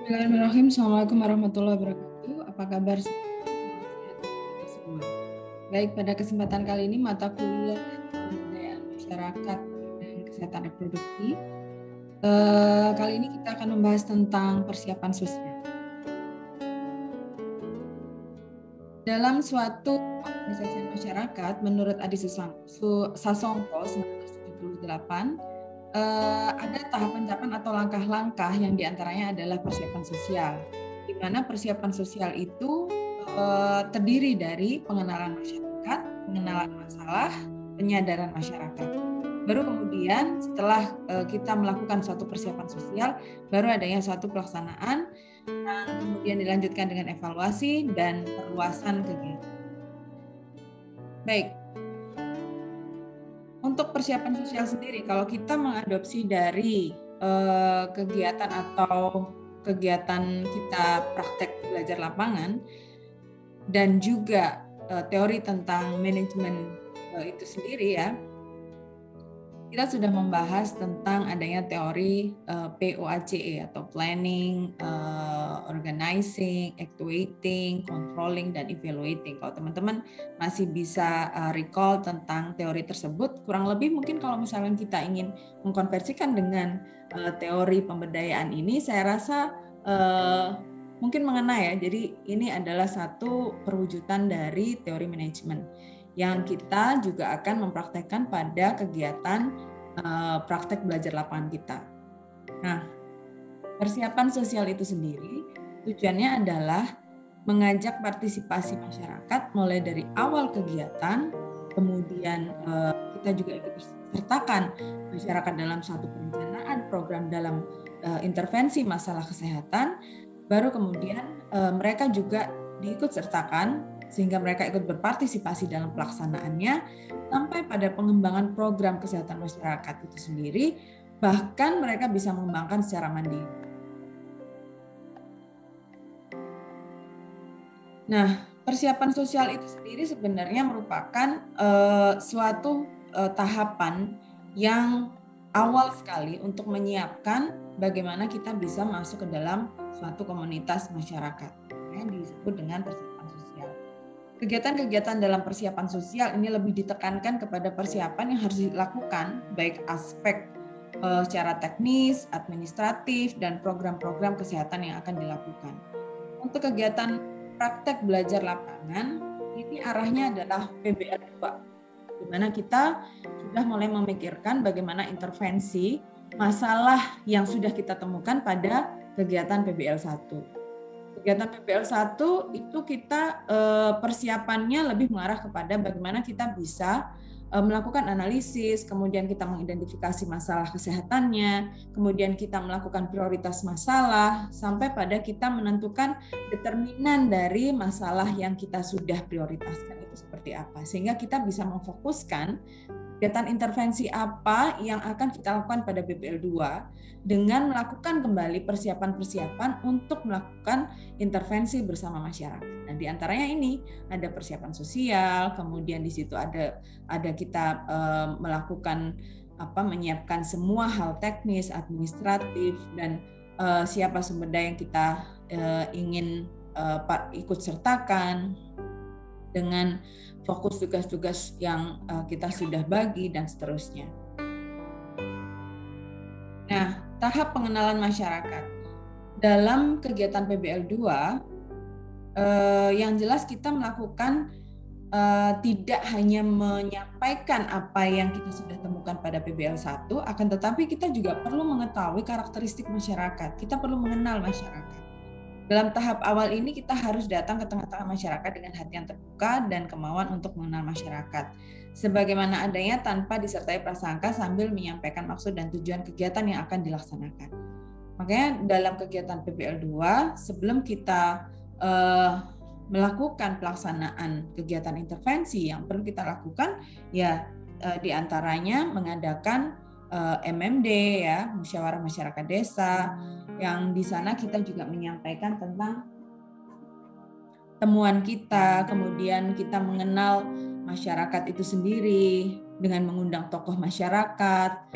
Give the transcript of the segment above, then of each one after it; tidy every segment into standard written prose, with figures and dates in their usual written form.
Bismillahirrahmanirrahim. Assalamualaikum warahmatullahi wabarakatuh. Apa kabar kita semua? Baik, pada kesempatan kali ini mata kuliah pemberdayaan masyarakat dan kesehatan reproduksi. Kali ini kita akan membahas tentang persiapan sosial. Dalam suatu organisasi masyarakat, menurut Adi Sasongko 1978, ada tahapan-tahapan atau langkah-langkah yang diantaranya adalah persiapan sosial, di mana persiapan sosial itu terdiri dari pengenalan masyarakat, pengenalan masalah, penyadaran masyarakat. Baru kemudian setelah kita melakukan suatu persiapan sosial, baru adanya suatu pelaksanaan, yang kemudian dilanjutkan dengan evaluasi dan perluasan kegiatan. Baik, untuk persiapan sosial sendiri, kalau kita mengadopsi dari kegiatan atau kegiatan kita praktek belajar lapangan dan juga teori tentang manajemen itu sendiri ya, kita sudah membahas tentang adanya teori POACE atau planning, organizing, actuating, controlling, dan evaluating. Kalau teman-teman masih bisa recall tentang teori tersebut, kurang lebih mungkin kalau misalnya kita ingin mengkonversikan dengan teori pemberdayaan ini, saya rasa mungkin mengena ya. Jadi ini adalah satu perwujudan dari teori manajemen yang kita juga akan mempraktekkan pada kegiatan praktek belajar lapangan kita. Nah, persiapan sosial itu sendiri tujuannya adalah mengajak partisipasi masyarakat mulai dari awal kegiatan, kemudian kita juga ikut sertakan masyarakat dalam suatu perencanaan program dalam intervensi masalah kesehatan, baru kemudian mereka juga diikut sertakan sehingga mereka ikut berpartisipasi dalam pelaksanaannya sampai pada pengembangan program kesehatan masyarakat itu sendiri, bahkan mereka bisa mengembangkan secara mandiri. Nah, persiapan sosial itu sendiri sebenarnya merupakan suatu tahapan yang awal sekali untuk menyiapkan bagaimana kita bisa masuk ke dalam suatu komunitas masyarakat yang disebut dengan persiapan sosial. Kegiatan-kegiatan dalam persiapan sosial ini lebih ditekankan kepada persiapan yang harus dilakukan, baik aspek secara teknis, administratif, dan program-program kesehatan yang akan dilakukan. Untuk kegiatan praktek belajar lapangan, ini arahnya adalah PBL 2, di mana kita sudah mulai memikirkan bagaimana intervensi masalah yang sudah kita temukan pada kegiatan PBL 1. Kegiatan PBL 1 itu kita persiapannya lebih mengarah kepada bagaimana kita bisa melakukan analisis, kemudian kita mengidentifikasi masalah kesehatannya, kemudian kita melakukan prioritas masalah, sampai pada kita menentukan determinan dari masalah yang kita sudah prioritaskan itu seperti apa. Sehingga kita bisa memfokuskan kegiatan intervensi apa yang akan kita lakukan pada PBL 2 dengan melakukan kembali persiapan-persiapan untuk melakukan intervensi bersama masyarakat. Nah, di antaranya ini ada persiapan sosial, kemudian di situ ada kita melakukan menyiapkan semua hal teknis, administratif, dan siapa sumber daya yang kita ingin ikut sertakan dengan fokus tugas-tugas yang kita sudah bagi dan seterusnya. Nah, tahap pengenalan masyarakat. Dalam kegiatan PBL 2, yang jelas kita melakukan tidak hanya menyampaikan apa yang kita sudah temukan pada PBL 1, akan tetapi kita juga perlu mengetahui karakteristik masyarakat. Kita perlu mengenal masyarakat. Dalam tahap awal ini kita harus datang ke tengah-tengah masyarakat dengan hati yang terbuka dan kemauan untuk mengenal masyarakat. Sebagaimana adanya tanpa disertai prasangka sambil menyampaikan maksud dan tujuan kegiatan yang akan dilaksanakan. Makanya dalam kegiatan PBL 2, sebelum kita melakukan pelaksanaan kegiatan intervensi yang perlu kita lakukan, ya diantaranya mengadakan MMD ya, musyawarah masyarakat desa, yang di sana kita juga menyampaikan tentang temuan kita, kemudian kita mengenal masyarakat itu sendiri dengan mengundang tokoh masyarakat,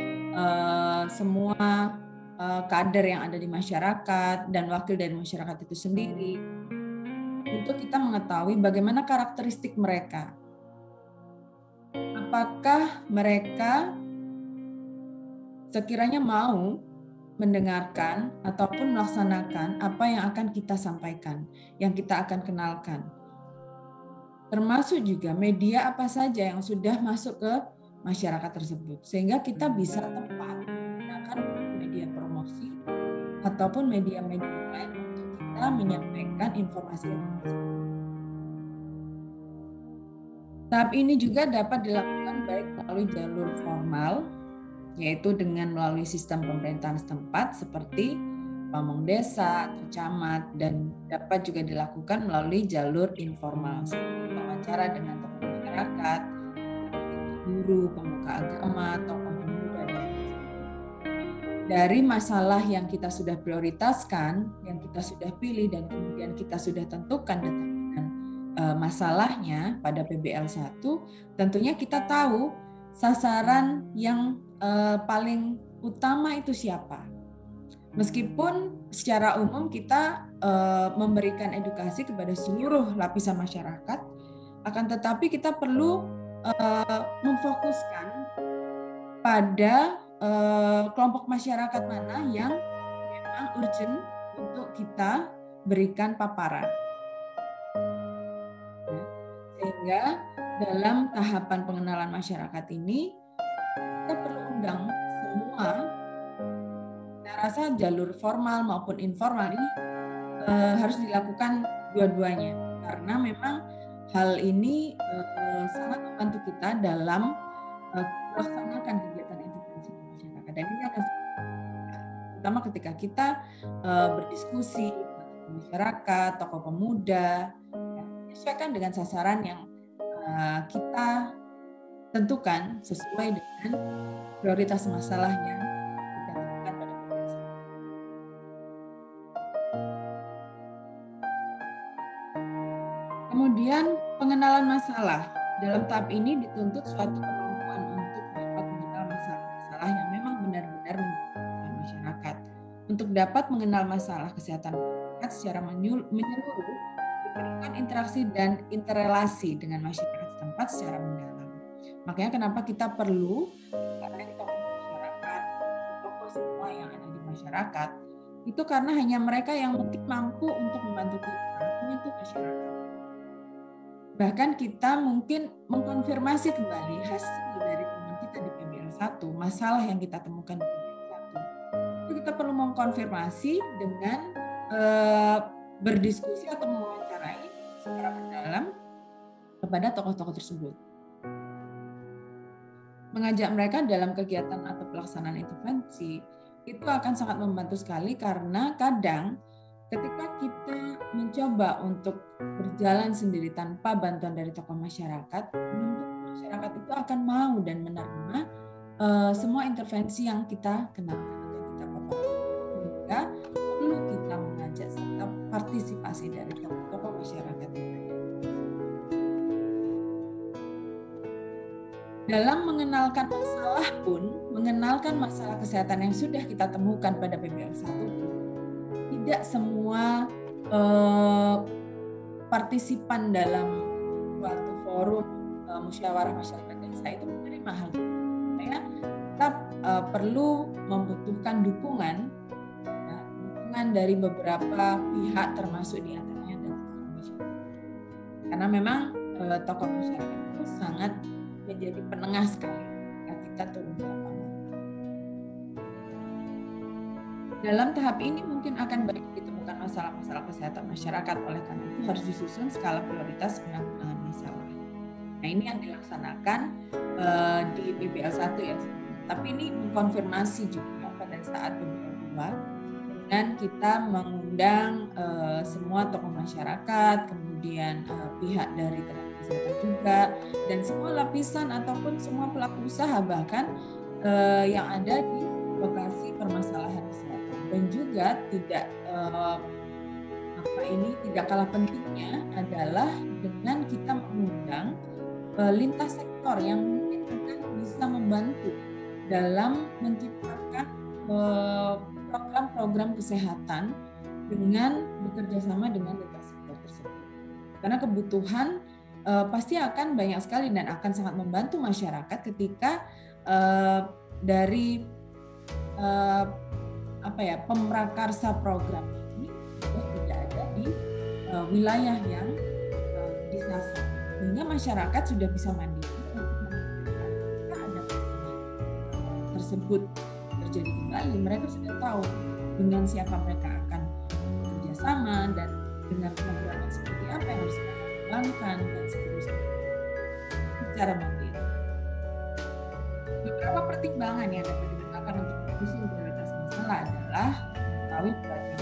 semua kader yang ada di masyarakat dan wakil dari masyarakat itu sendiri, untuk kita mengetahui bagaimana karakteristik mereka. Apakah mereka sekiranya mau mendengarkan ataupun melaksanakan apa yang akan kita sampaikan, yang kita akan kenalkan. Termasuk juga media apa saja yang sudah masuk ke masyarakat tersebut, sehingga kita bisa tepat menggunakan media promosi ataupun media-media lain untuk kita menyampaikan informasi. Tahap ini juga dapat dilakukan baik melalui jalur formal, yaitu dengan melalui sistem pemerintahan setempat seperti pamong desa atau camat, dan dapat juga dilakukan melalui jalur informal seperti wawancara dengan tokoh masyarakat, guru, pemuka agama, tokoh pemuda, dan dari masalah yang kita sudah prioritaskan, yang kita sudah pilih dan kemudian kita sudah tentukan determinan masalahnya pada PBL 1, tentunya kita tahu sasaran yang paling utama itu siapa. Meskipun secara umum kita memberikan edukasi kepada seluruh lapisan masyarakat, akan tetapi kita perlu memfokuskan pada kelompok masyarakat mana yang memang urgent untuk kita berikan paparan. Sehingga dalam tahapan pengenalan masyarakat ini kita perlu undang semua. Saya rasa jalur formal maupun informal ini harus dilakukan dua-duanya, karena memang hal ini sangat membantu kita dalam melaksanakan kegiatan integrasi masyarakat, dan ini akan terutama ketika kita berdiskusi dengan masyarakat, tokoh pemuda, menyesuaikan dengan sasaran yang kita tentukan sesuai dengan prioritas masalahnya kita tentukan pada PBL. Kemudian pengenalan masalah. Dalam tahap ini dituntut suatu kemampuan untuk dapat mengenal masalah-masalah yang memang benar-benar membutuhkan masyarakat. Untuk dapat mengenal masalah kesehatan masyarakat secara menyeluruh, diperlukan interaksi dan interrelasi dengan masyarakat setempat secara mendalam. Makanya kenapa kita perlu tokoh masyarakat, tokoh semua yang ada di masyarakat, itu karena hanya mereka yang mungkin mampu untuk membantu kita menyentuh masyarakat. Bahkan kita mungkin mengkonfirmasi kembali hasil dari teman kita di PBL 1, masalah yang kita temukan di PBL 1. Itu kita perlu mengkonfirmasi dengan berdiskusi atau mewawancarai secara mendalam kepada tokoh-tokoh tersebut. Mengajak mereka dalam kegiatan atau pelaksanaan intervensi itu akan sangat membantu sekali, karena kadang ketika kita mencoba untuk berjalan sendiri tanpa bantuan dari tokoh masyarakat, masyarakat itu akan mau dan menerima semua intervensi yang kita kenalkan atau kita paparkan. Sehingga perlu kita mengajak serta partisipasi dari tokoh masyarakat. Dalam mengenalkan masalah pun, mengenalkan masalah kesehatan yang sudah kita temukan pada PBL 1, tidak semua partisipan dalam suatu forum musyawarah masyarakat desa itu menerima hal itu. Karena kita perlu membutuhkan dukungan dari beberapa pihak, termasuk diantaranya dari tokoh masyarakat. Karena memang tokoh masyarakat itu sangat menjadi penengah sekali ketika kita turun ke lapangan. Dalam tahap ini mungkin akan banyak ditemukan masalah-masalah kesehatan masyarakat, oleh karena itu harus disusun skala prioritas penanggulangan masalah. Nah, ini yang dilaksanakan di PBL 1 ya. Tapi ini mengkonfirmasi juga pada saat PBL 2 dengan kita mengundang semua tokoh masyarakat, kemudian pihak dari tenaga kesehatan juga, dan semua lapisan ataupun semua pelaku usaha bahkan yang ada di lokasi permasalahan kesehatan. Dan juga tidak kalah pentingnya adalah dengan kita mengundang lintas sektor yang mungkin akan bisa membantu dalam menciptakan program-program kesehatan dengan bekerja sama dengan data center tersebut. Karena kebutuhan pasti akan banyak sekali dan akan sangat membantu masyarakat ketika dari pemrakarsa program ini sudah tidak ada di wilayah yang disasar, sehingga masyarakat sudah bisa mandiri ketika ada tersebut terjadi kembali, mereka sudah tahu dengan siapa mereka akan bekerjasama dan dengan program seperti apa yang harus mereka kembangkan dan seterusnya secara mandiri. Beberapa pertimbangan yang dapat digunakan untuk mengusung prioritas masalah adalah mengetahui beratnya.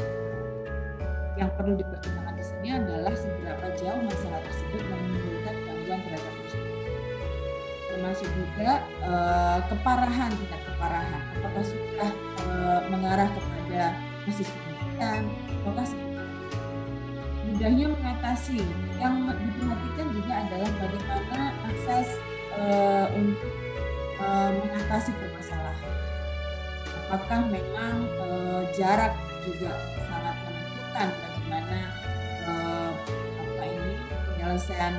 Yang perlu dipertimbangkan di sini adalah seberapa jauh masalah tersebut menimbulkan gangguan terhadap masyarakat. Termasuk juga keparahan, tingkat keparahan. Apakah sudah mengarah kepada kasus kematian, apakah mudahnya mengatasi. Yang diperhatikan juga adalah bagaimana akses untuk mengatasi permasalahan. Apakah memang jarak juga sangat menentukan bagaimana penyelesaian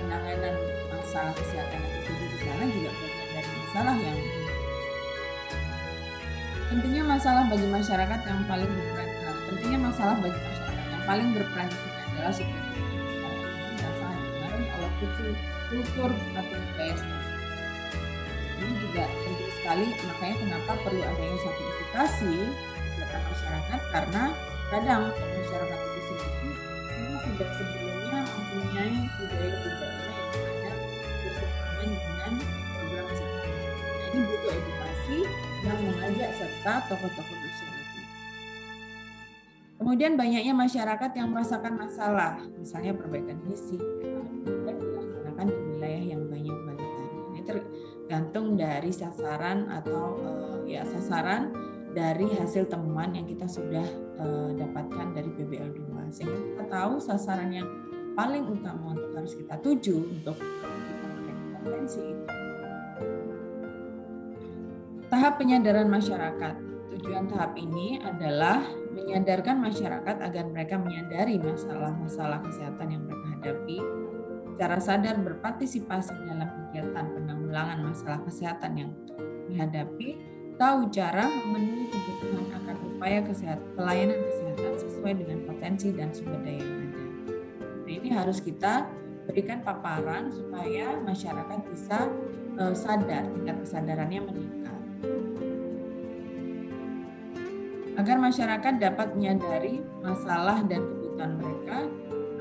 penanganan masalah kesehatan yang terjadi di sana juga bagian dari masalah yang tentunya masalah bagi masyarakat yang paling berperan. Tentunya masalah bagi masyarakat yang paling berperan di sini adalah subjektif yang sangat dipengaruhi oleh kultur atau budaya setempat. Ini juga penting sekali, makanya kenapa perlu adanya satu edukasi kepada masyarakat, karena kadang masyarakat itu sendiri ini sudah sebelumnya mempunyai budaya-budaya yang ada berseberangan dengan program seperti ini. Nah, ini butuh edukasi yang mengajak serta tokoh-tokoh masyarakat. Kemudian banyaknya masyarakat yang merasakan masalah, misalnya perbaikan gizi, dan dilaksanakan di wilayah yang banyak balitanya. Ini tergantung dari sasaran atau sasaran dari hasil temuan yang kita sudah dapatkan dari PBL2, sehingga kita tahu sasaran yang paling utama untuk harus kita tuju untuk intervensi itu. Tahap penyadaran masyarakat. Tujuan tahap ini adalah menyadarkan masyarakat agar mereka menyadari masalah-masalah kesehatan yang mereka hadapi, secara sadar berpartisipasi dalam kegiatan penanggulangan masalah kesehatan yang dihadapi, tahu cara memenuhi kebutuhan akan upaya pelayanan kesehatan sesuai dengan potensi dan sumber daya yang ada. Nah, ini harus kita berikan paparan supaya masyarakat bisa sadar, tingkat kesadarannya meningkat. Agar masyarakat dapat menyadari masalah dan kebutuhan mereka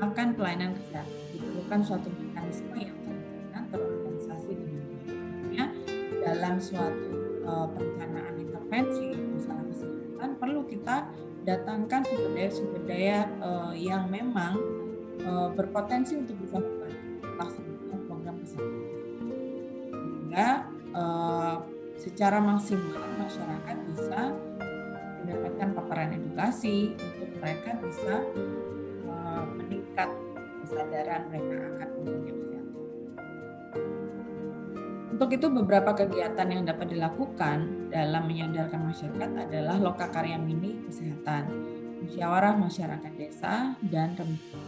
akan pelayanan kesehatan, diperlukan suatu mekanisme yang terencana, terorganisasi dengan baik. Dalam suatu perencanaan intervensi masalah kesehatan perlu kita datangkan sumber daya yang memang berpotensi untuk bisa melaksanakan program kesehatan, sehingga secara maksimal masyarakat bisa mendapatkan paparan edukasi untuk mereka bisa meningkat kesadaran mereka akan dunia kesehatan. Untuk itu beberapa kegiatan yang dapat dilakukan dalam menyadarkan masyarakat adalah lokakarya mini kesehatan, musyawarah masyarakat desa, dan remisi.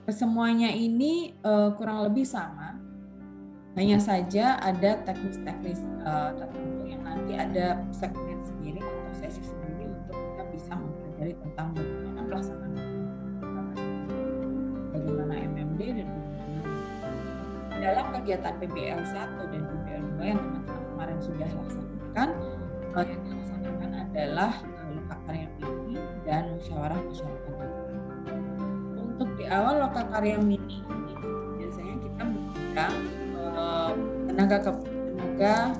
Kesemuanya ini kurang lebih sama, hanya saja ada teknis-teknis tertentu yang nanti ada segmen sendiri atau sesi sendiri untuk kita bisa mempelajari tentang bagaimana pelaksanaan, bagaimana MMD dan bagaimana dalam kegiatan PBL1 dan PBL2 yang teman-teman kemarin sudah laksanakan. Yang dilaksanakan adalah lokakarya mini dan musyawarah masyarakat desa. Untuk di awal lokakarya mini ini biasanya kita mengundang tenaga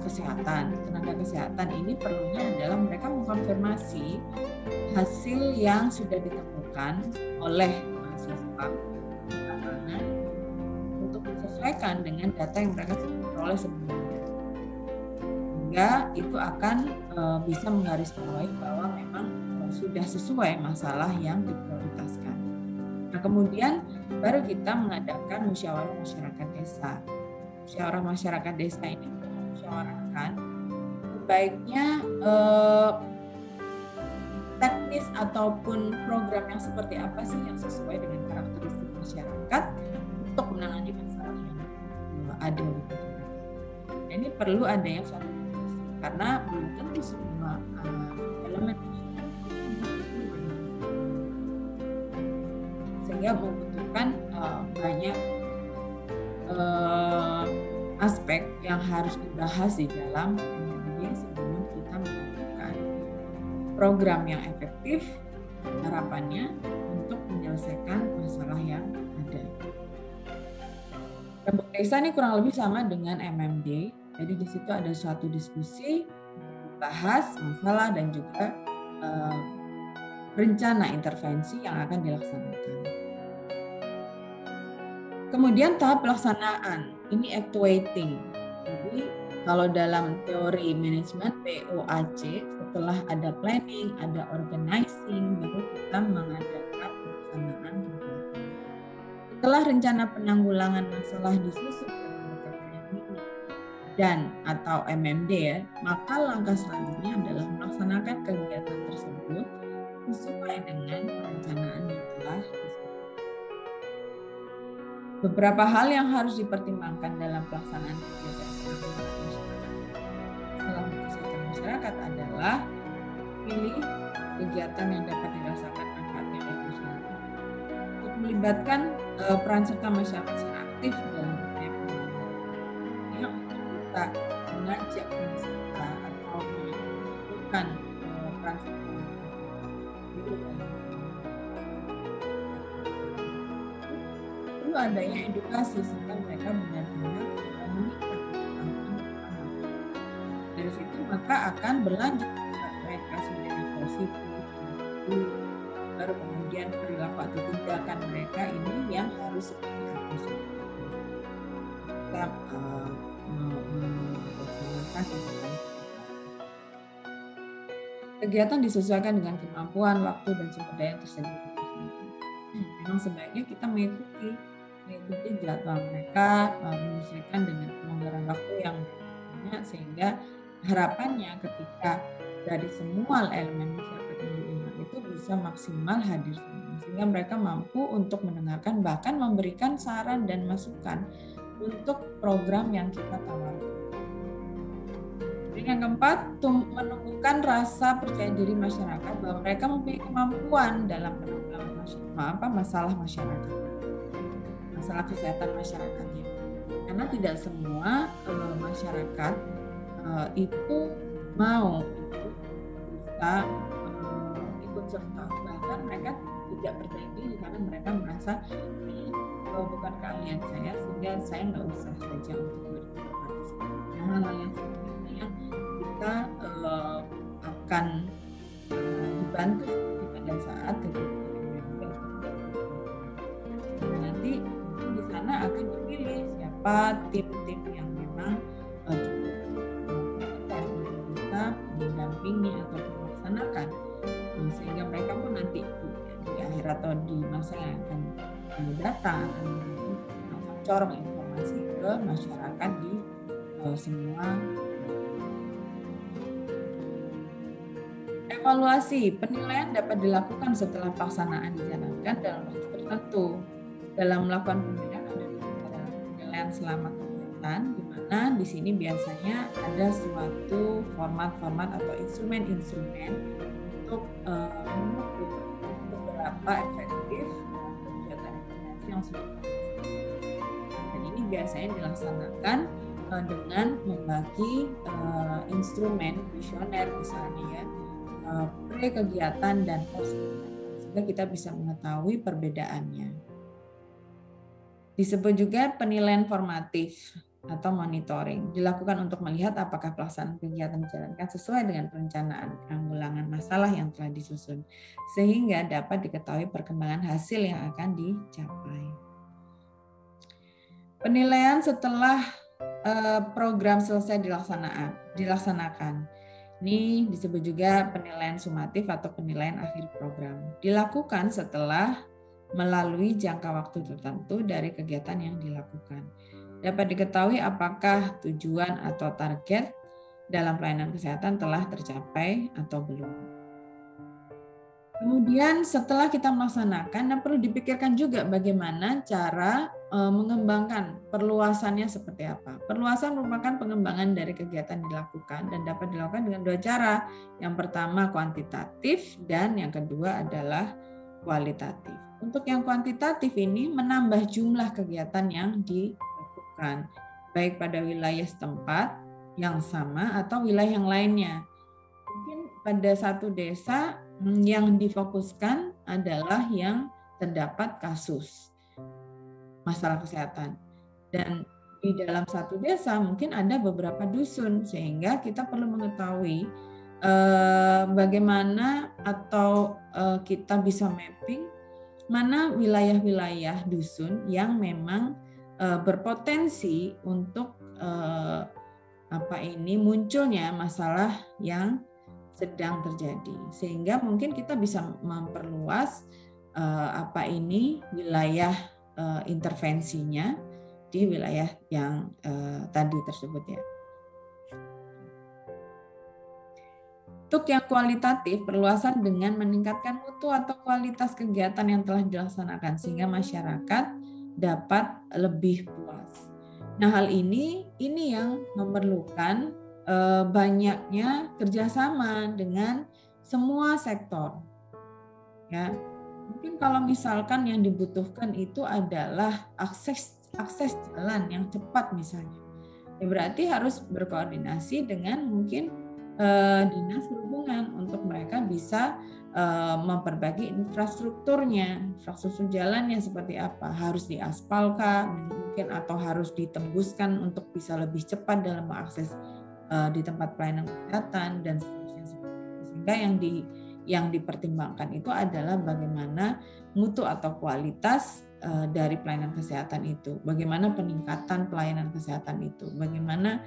kesehatan. Tenaga kesehatan ini perlunya adalah mereka mengkonfirmasi hasil yang sudah ditemukan oleh mahasiswa untuk disesuaikan dengan data yang mereka peroleh sebelumnya, sehingga itu akan bisa menggarisbawahi bahwa memang sudah sesuai masalah yang diprioritaskan. Nah, kemudian baru kita mengadakan musyawarah masyarakat desa. Musyawarah masyarakat desa ini memusyawarahkan baiknya jenis ataupun program yang seperti apa sih yang sesuai dengan karakteristik masyarakat untuk menangani masalah yang ada di masyarakat. Nah, ini perlu adanya suatu diskusi karena belum tentu semua elemen sehingga membutuhkan banyak aspek yang harus dibahas di dalam MMD sebelum kita menentukan program yang efektif harapannya untuk menyelesaikan masalah yang ada. Rembuk desa ini kurang lebih sama dengan MMD, jadi di situ ada suatu diskusi, bahas masalah dan juga rencana intervensi yang akan dilaksanakan. Kemudian tahap pelaksanaan, ini actuating. Jadi kalau dalam teori manajemen POAC, setelah ada planning, ada organizing, baru kita mengadakan pelaksanaan kegiatan. Setelah rencana penanggulangan masalah disusun dan atau MMD ya, maka langkah selanjutnya adalah melaksanakan kegiatan tersebut sesuai dengan perencanaan yang telah disusun. Beberapa hal yang harus dipertimbangkan dalam pelaksanaan kegiatan kesehatan masyarakat adalah pilih kegiatan yang dapat dirasakan manfaatnya oleh masyarakat. Untuk melibatkan peran serta masyarakat secara aktif dalam upaya penanggulangan, untuk kita mengajak peserta atau melakukan peran serta perlu adanya edukasi sehingga mereka benar-benar menikmati pengalaman. Dari situ maka akan berlanjut mereka sudah positif, baru kemudian perilaku atau tindakan mereka ini yang harus seperti apa sih? Kita melaksanakan kegiatan disesuaikan dengan kemampuan, waktu dan sumber daya yang tersedia. Memang sebaiknya kita mengikuti jadwal mereka, menyesuaikan dengan pelonggaran waktu yang banyak, sehingga harapannya ketika dari semua elemen masyarakat yang diundang itu bisa maksimal hadir semua, sehingga mereka mampu untuk mendengarkan bahkan memberikan saran dan masukan untuk program yang kita tawarkan. Yang keempat, menumbuhkan rasa percaya diri masyarakat bahwa mereka memiliki kemampuan dalam penanggulangan masalah masyarakat, masalah kesehatan masyarakatnya. Karena tidak semua masyarakat itu mau bisa ikut serta, bahkan mereka tidak percaya diri karena mereka merasa ini bukan keahlian saya sehingga saya nggak usah saja untuk berpartisipasi. Hal yang sebenarnya kita akan dibantu pada saat kegiatan. Nanti di sana akan dipilih siapa tim-tim yang memang bisa mendampingi atau melaksanakan, sehingga mereka pun nanti di akhir atau di masa yang akan datang corong informasi ke masyarakat di semua. Evaluasi penilaian dapat dilakukan setelah pelaksanaan dijalankan dalam waktu tertentu. Dalam melakukan penilaian ada penilaian selama kegiatan, di mana di sini biasanya ada suatu format-format atau instrumen-instrumen untuk mengukur beberapa efektif kegiatan informasi yang sudah dilaksanakan. Dan ini biasanya dilaksanakan dengan membagi instrumen kuesioner misalnya ya, pre-kegiatan dan post-kegiatan, sehingga kita bisa mengetahui perbedaannya. Disebut juga penilaian formatif atau monitoring, dilakukan untuk melihat apakah pelaksanaan kegiatan dijalankan sesuai dengan perencanaan penanggulangan masalah yang telah disusun, sehingga dapat diketahui perkembangan hasil yang akan dicapai. Penilaian setelah program selesai dilaksanakan. Ini disebut juga penilaian sumatif atau penilaian akhir program. Dilakukan setelah melalui jangka waktu tertentu dari kegiatan yang dilakukan. Dapat diketahui apakah tujuan atau target dalam pelayanan kesehatan telah tercapai atau belum. Kemudian setelah kita melaksanakan, dan perlu dipikirkan juga bagaimana cara mengembangkan perluasannya seperti apa. Perluasan merupakan pengembangan dari kegiatan yang dilakukan dan dapat dilakukan dengan dua cara. Yang pertama kuantitatif dan yang kedua adalah kualitatif. Untuk yang kuantitatif ini menambah jumlah kegiatan yang dilakukan, baik pada wilayah setempat yang sama atau wilayah yang lainnya. Mungkin pada satu desa yang difokuskan adalah yang terdapat kasus masalah kesehatan. Dan di dalam satu desa mungkin ada beberapa dusun, sehingga kita perlu mengetahui bagaimana atau kita bisa mapping mana wilayah-wilayah dusun yang memang berpotensi untuk munculnya masalah yang sedang terjadi, sehingga mungkin kita bisa memperluas wilayah intervensinya di wilayah yang tadi tersebut ya. Untuk yang kualitatif, perluasan dengan meningkatkan mutu atau kualitas kegiatan yang telah dilaksanakan sehingga masyarakat dapat lebih puas. Nah, hal ini yang memerlukan banyaknya kerjasama dengan semua sektor. Ya, mungkin kalau misalkan yang dibutuhkan itu adalah akses jalan yang cepat misalnya, ya berarti harus berkoordinasi dengan mungkin dinas perhubungan untuk mereka bisa memperbaiki infrastrukturnya, infrastruktur jalannya seperti apa, harus diaspalkan mungkin atau harus ditembuskan untuk bisa lebih cepat dalam mengakses di tempat pelayanan kesehatan dan seterusnya seperti itu. Sehingga yang dipertimbangkan itu adalah bagaimana mutu atau kualitas dari pelayanan kesehatan itu, bagaimana peningkatan pelayanan kesehatan itu, bagaimana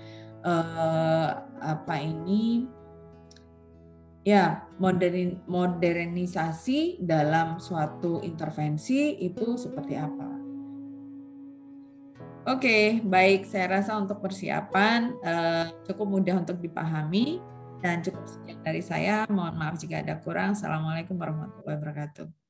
modernisasi dalam suatu intervensi itu seperti apa. Oke, baik. Saya rasa untuk persiapan cukup mudah untuk dipahami dan cukup sekian dari saya. Mohon maaf jika ada kurang. Assalamualaikum warahmatullahi wabarakatuh.